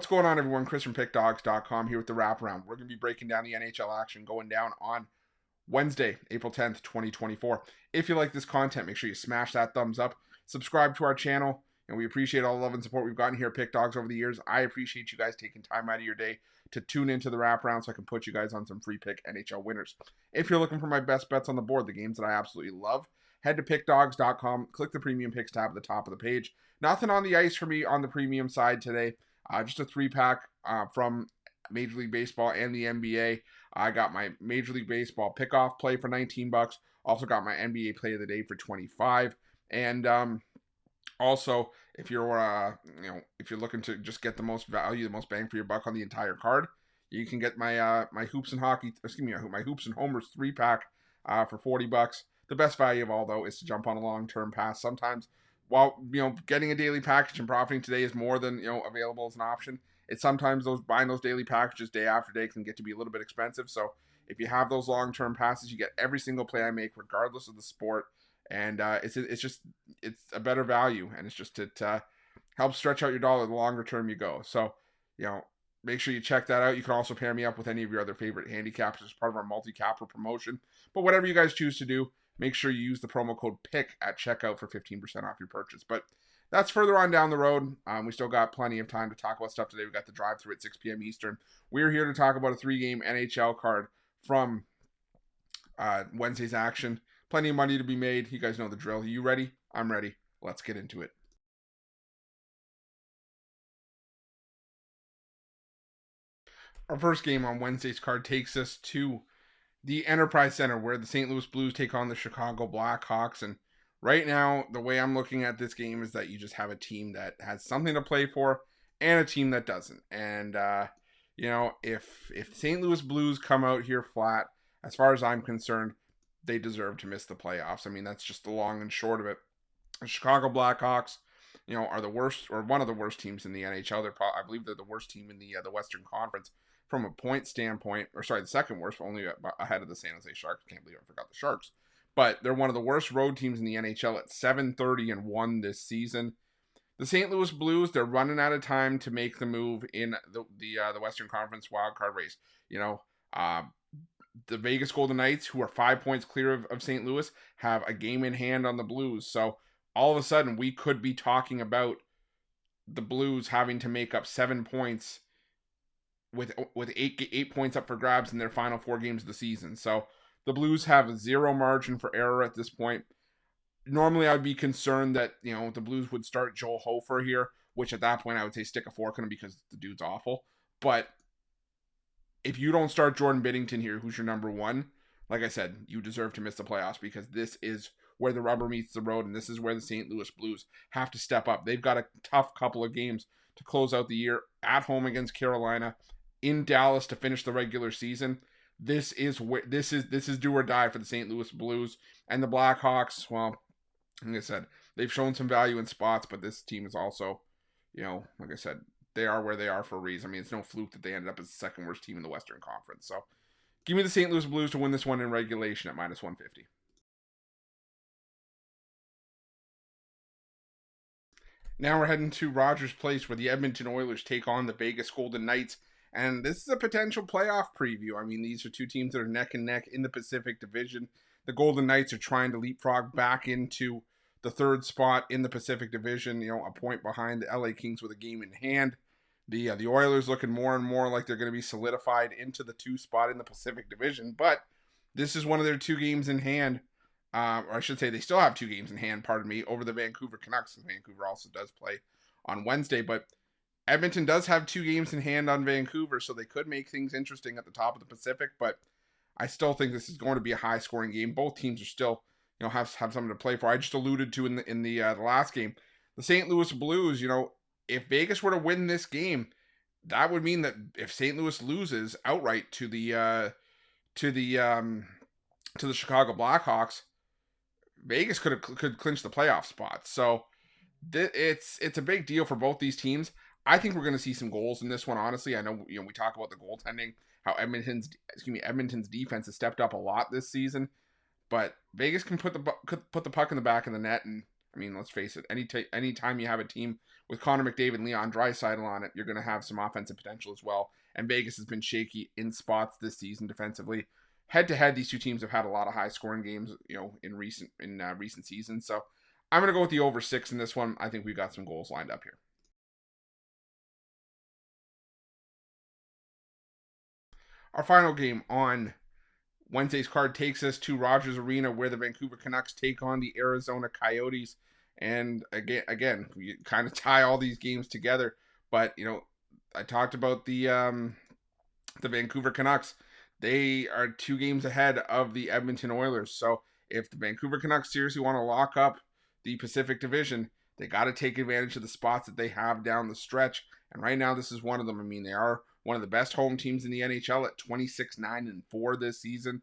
What's going on, everyone? Chris from Pickdawgz.com here with the Wraparound. We're going to be breaking down the NHL action going down on Wednesday, April 10th, 2024. If you like this content, make sure you smash that thumbs up, subscribe to our channel, and we appreciate all the love and support we've gotten here at Pick Dawgz over the years. I appreciate you guys taking time out of your day to tune into the Wraparound so I can put you guys on some free pick NHL winners. If you're looking for my best bets on the board, the games that I absolutely love, head to Pickdawgz.com, click the Premium Picks tab at the top of the page. Nothing on the ice for me on the premium side today. Just a 3-pack from Major League Baseball and the NBA. I got my Major League Baseball pickoff play for $19. Also got my NBA play of the day for $25. And also, if you're if you're looking to just get the most value, the most bang for your buck on the entire card, you can get my my hoops and homers 3-pack for $40. The best value of all, though, is to jump on a long-term pass. Sometimes, while getting a daily package and profiting today is more than available as an option, it's sometimes buying those daily packages day after day can get to be a little bit expensive. So if you have those long-term passes, you get every single play I make, regardless of the sport, and it's a better value, and it helps stretch out your dollar the longer term you go. So make sure you check that out. You can also pair me up with any of your other favorite handicappers as part of our multi-capper promotion. But whatever you guys choose to do, make sure you use the promo code PICK at checkout for 15% off your purchase. But that's further on down the road. We still got plenty of time to talk about stuff today. We got the drive-through at 6 p.m. Eastern. We're here to talk about a 3-game NHL card from Wednesday's action. Plenty of money to be made. You guys know the drill. Are you ready? I'm ready. Let's get into it. Our first game on Wednesday's card takes us to the Enterprise Center, where the St. Louis Blues take on the Chicago Blackhawks. And right now, the way I'm looking at this game is that you just have a team that has something to play for and a team that doesn't. And, if St. Louis Blues come out here flat, as far as I'm concerned, they deserve to miss the playoffs. I mean, that's just the long and short of it. The Chicago Blackhawks, are the worst, or one of the worst teams in the NHL. I believe they're the worst team in the Western Conference. From a point standpoint, the second worst, only ahead of the San Jose Sharks. Can't believe I forgot the Sharks. But they're one of the worst road teams in the NHL at 7-30-1 this season. The St. Louis Blues, they're running out of time to make the move in the Western Conference wildcard race. The Vegas Golden Knights, who are 5 points clear of St. Louis, have a game in hand on the Blues. So all of a sudden, we could be talking about the Blues having to make up 7 points with 8 points up for grabs in their final 4 games of the season. So the Blues have zero margin for error at this point. Normally, I would be concerned that, the Blues would start Joel Hofer here, which at that point I would say stick a fork in him because the dude's awful. But if you don't start Jordan Binnington here, who's your number one, like I said, you deserve to miss the playoffs, because this is where the rubber meets the road, and this is where the St. Louis Blues have to step up. They've got a tough couple of games to close out the year at home against Carolina, in Dallas to finish the regular season. This is do or die for the St. Louis Blues. And the Blackhawks, well, like I said, they've shown some value in spots, but this team is also, like I said, they are where they are for a reason. I mean, it's no fluke that they ended up as the second worst team in the Western Conference. So give me the St. Louis Blues to win this one in regulation at -150. Now we're heading to Rogers Place, where the Edmonton Oilers take on the Vegas Golden Knights. And this is a potential playoff preview. I mean, these are two teams that are neck and neck in the Pacific Division. The Golden Knights are trying to leapfrog back into the 3rd spot in the Pacific Division, a point behind the LA Kings with a game in hand. The Oilers looking more and more like they're going to be solidified into the 2 spot in the Pacific Division. But this is one of their 2 games in hand. Or I should say they still have 2 games in hand, over the Vancouver Canucks. Vancouver also does play on Wednesday, but Edmonton does have 2 games in hand on Vancouver, so they could make things interesting at the top of the Pacific, but I still think this is going to be a high-scoring game. Both teams are still, have something to play for. I just alluded to in the last game, the St. Louis Blues. If Vegas were to win this game, that would mean that if St. Louis loses outright to the Chicago Blackhawks, Vegas could clinch the playoff spot. So it's a big deal for both these teams. I think we're going to see some goals in this one, honestly. I know, we talk about the goaltending, how Edmonton's defense has stepped up a lot this season, but Vegas can put the puck in the back of the net, and I mean, let's face it, anytime you have a team with Connor McDavid and Leon Draisaitl on it, you're going to have some offensive potential as well. And Vegas has been shaky in spots this season defensively. Head to head, these two teams have had a lot of high scoring games, in recent seasons. So I'm going to go with the over 6 in this one. I think we've got some goals lined up here. Our final game on Wednesday's card takes us to Rogers Arena, where the Vancouver Canucks take on the Arizona Coyotes. And again, we kind of tie all these games together. But I talked about the Vancouver Canucks. They are 2 games ahead of the Edmonton Oilers. So if the Vancouver Canucks seriously want to lock up the Pacific Division, they got to take advantage of the spots that they have down the stretch. And right now, this is one of them. I mean, they are one of the best home teams in the NHL at 26-9-4 this season.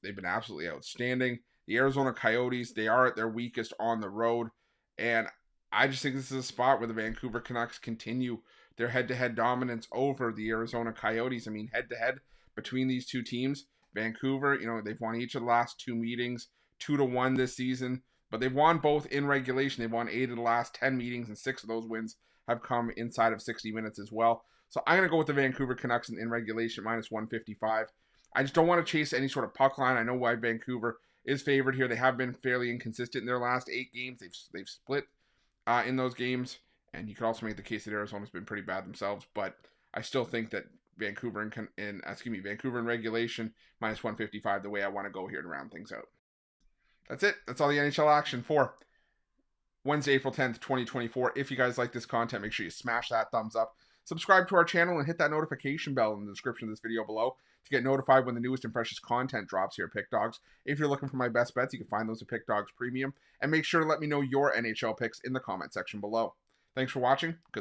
They've been absolutely outstanding. The Arizona Coyotes, they are at their weakest on the road. And I just think this is a spot where the Vancouver Canucks continue their head-to-head dominance over the Arizona Coyotes. I mean, head-to-head between these two teams, Vancouver, they've won each of the last 2 meetings, 2-1 this season. But they've won both in regulation. They've won 8 of the last 10 meetings, and 6 of those wins have come inside of 60 minutes as well. So I'm going to go with the Vancouver Canucks in regulation, minus 155. I just don't want to chase any sort of puck line. I know why Vancouver is favored here. They have been fairly inconsistent in their last 8 games. They've split in those games. And you could also make the case that Arizona's been pretty bad themselves. But I still think that Vancouver in regulation, minus 155, the way I want to go here to round things out. That's it. That's all the NHL action for Wednesday, April 10th, 2024. If you guys like this content, make sure you smash that thumbs up. Subscribe to our channel and hit that notification bell in the description of this video below to get notified when the newest and freshest content drops here at Pick Dawgz. If you're looking for my best bets, you can find those at Pick Dawgz Premium. And make sure to let me know your NHL picks in the comment section below. Thanks for watching. Good